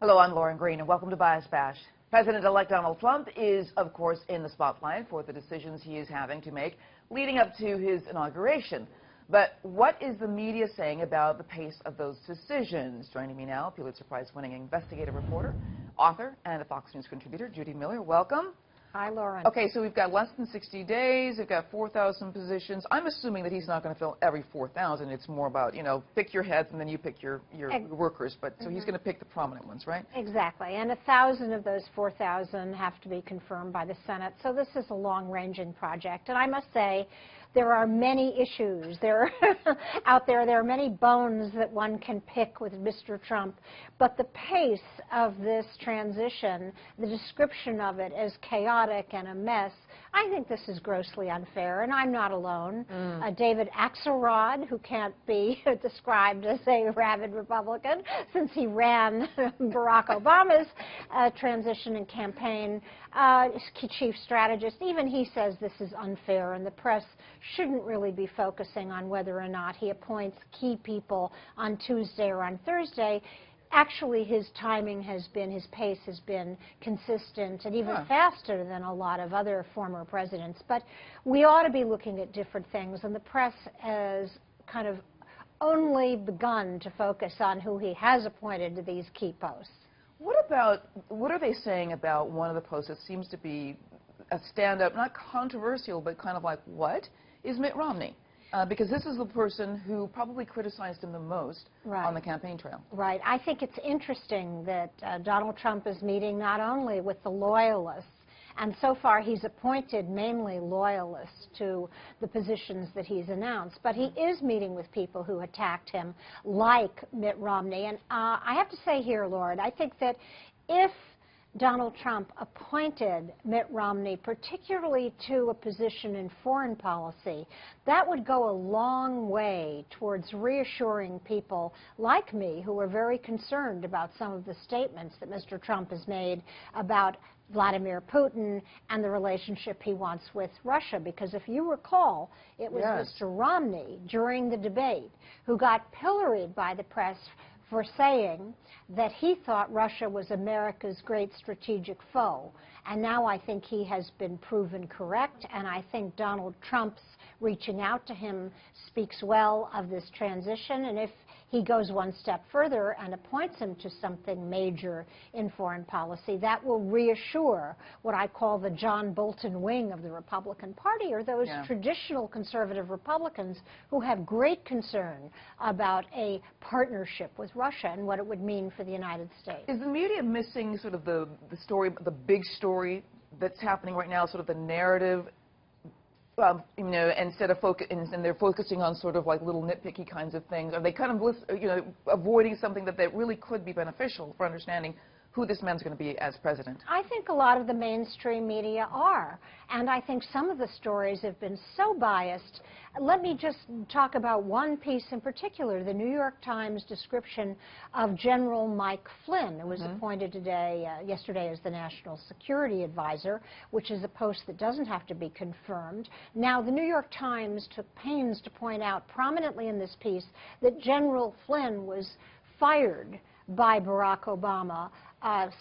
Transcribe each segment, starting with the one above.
Hello, I'm Lauren Green, and welcome to Bias Bash. President-elect Donald Trump is, of course, in the spotlight for the decisions he is having to make leading up to his inauguration. But what is the media saying about the pace of those decisions? Joining me now, Pulitzer Prize-winning investigative reporter, author, and a Fox News contributor, Judy Miller. Welcome. Hi, Lauren. Okay, so we've got less than 60 days. We've got 4,000 positions. I'm assuming that he's not going to fill every 4,000. It's more about, you know, pick your heads and then you pick your workers. But so he's going to pick the prominent ones, right? Exactly. And 1,000 of those 4,000 have to be confirmed by the Senate. So this is a long-ranging project. And I must say, there are many issues out there. There are many bones that one can pick with Mr. Trump. But the pace of this transition, the description of it as chaotic and a mess, I think this is grossly unfair, and I'm not alone. David Axelrod, who can't be described as a rabid Republican since he ran Barack Obama's transition and campaign, chief strategist, even he says this is unfair, and the press shouldn't really be focusing on whether or not he appoints key people on Tuesday or on Thursday. Actually, his timing has been, his pace has been consistent and even faster than a lot of other former presidents. But we ought to be looking at different things, and the press has kind of only begun to focus on who he has appointed to these key posts. What are they saying about one of the posts that seems to be a stand-up, not controversial, but kind of like, what, is Mitt Romney? Because this is the person who probably criticized him the most on the campaign trail. Right. I think it's interesting that Donald Trump is meeting not only with the loyalists, and so far he's appointed mainly loyalists to the positions that he's announced, but he is meeting with people who attacked him, like Mitt Romney. And I have to say here, Lord, I think that if Donald Trump appointed Mitt Romney, particularly to a position in foreign policy, that would go a long way towards reassuring people like me who are very concerned about some of the statements that Mr. Trump has made about Vladimir Putin and the relationship he wants with Russia. Because if you recall, it was Mr. Romney during the debate who got pilloried by the press for saying that he thought Russia was America's great strategic foe. And now I think he has been proven correct, and I think Donald Trump's reaching out to him speaks well of this transition. And if he goes one step further and appoints him to something major in foreign policy, that will reassure what I call the John Bolton wing of the Republican Party, or those traditional conservative Republicans who have great concern about a partnership with Russia and what it would mean for the United States. Is the media missing sort of the story, the big story that's happening right now, sort of the narrative? You know, instead of and they're focusing on sort of like little nitpicky kinds of things. Are they kind of, you know, avoiding something that really could be beneficial for understanding who this man's going to be as president? I think a lot of the mainstream media are, and I think some of the stories have been so biased. Let me just talk about one piece in particular, the New York Times description of General Mike Flynn, who was appointed yesterday as the National Security Advisor, which is a post that doesn't have to be confirmed. Now, the New York Times took pains to point out prominently in this piece that General Flynn was fired by Barack Obama,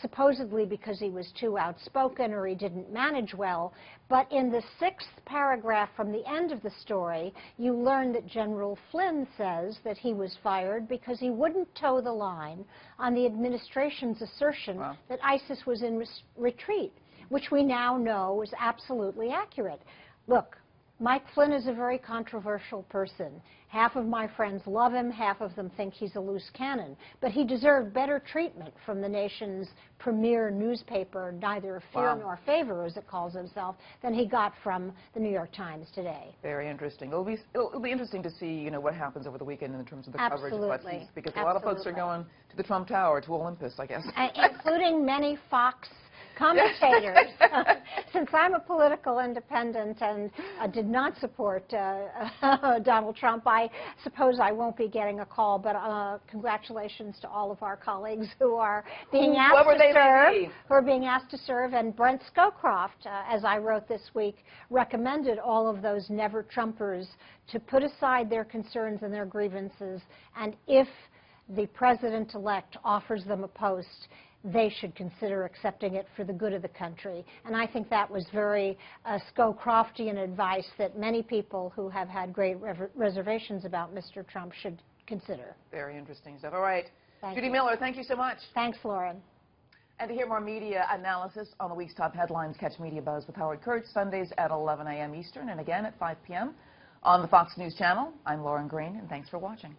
supposedly because he was too outspoken or he didn't manage well. But in the 6th paragraph from the end of the story, you learn that General Flynn says that he was fired because he wouldn't toe the line on the administration's assertion that ISIS was in retreat, which we now know is absolutely accurate. Look, Mike Flynn is a very controversial person. Half of my friends love him, half of them think he's a loose cannon. But he deserved better treatment from the nation's premier newspaper, neither Fear nor Favor, as it calls itself, than he got from the New York Times today. Very interesting. It'll be interesting to see, you know, what happens over the weekend in terms of the coverage of what he's, because a lot of folks are going to the Trump Tower, to Olympus, I guess. Including many Fox commentators. Since I'm a political independent and did not support Donald Trump, I suppose I won't be getting a call, but congratulations to all of our colleagues who are being asked to serve, and Brent Scowcroft, as I wrote this week, recommended all of those never-Trumpers to put aside their concerns and their grievances, and if the president-elect offers them a post, they should consider accepting it for the good of the country. And I think that was very Scowcroftian advice that many people who have had great reservations about Mr. Trump should consider. Very interesting stuff. All right. Judy you. Miller, thank you so much. Thanks, Lauren. And to hear more media analysis on the week's top headlines, catch Media Buzz with Howard Kurtz Sundays at 11 a.m. Eastern and again at 5 p.m. on the Fox News Channel. I'm Lauren Green, and thanks for watching.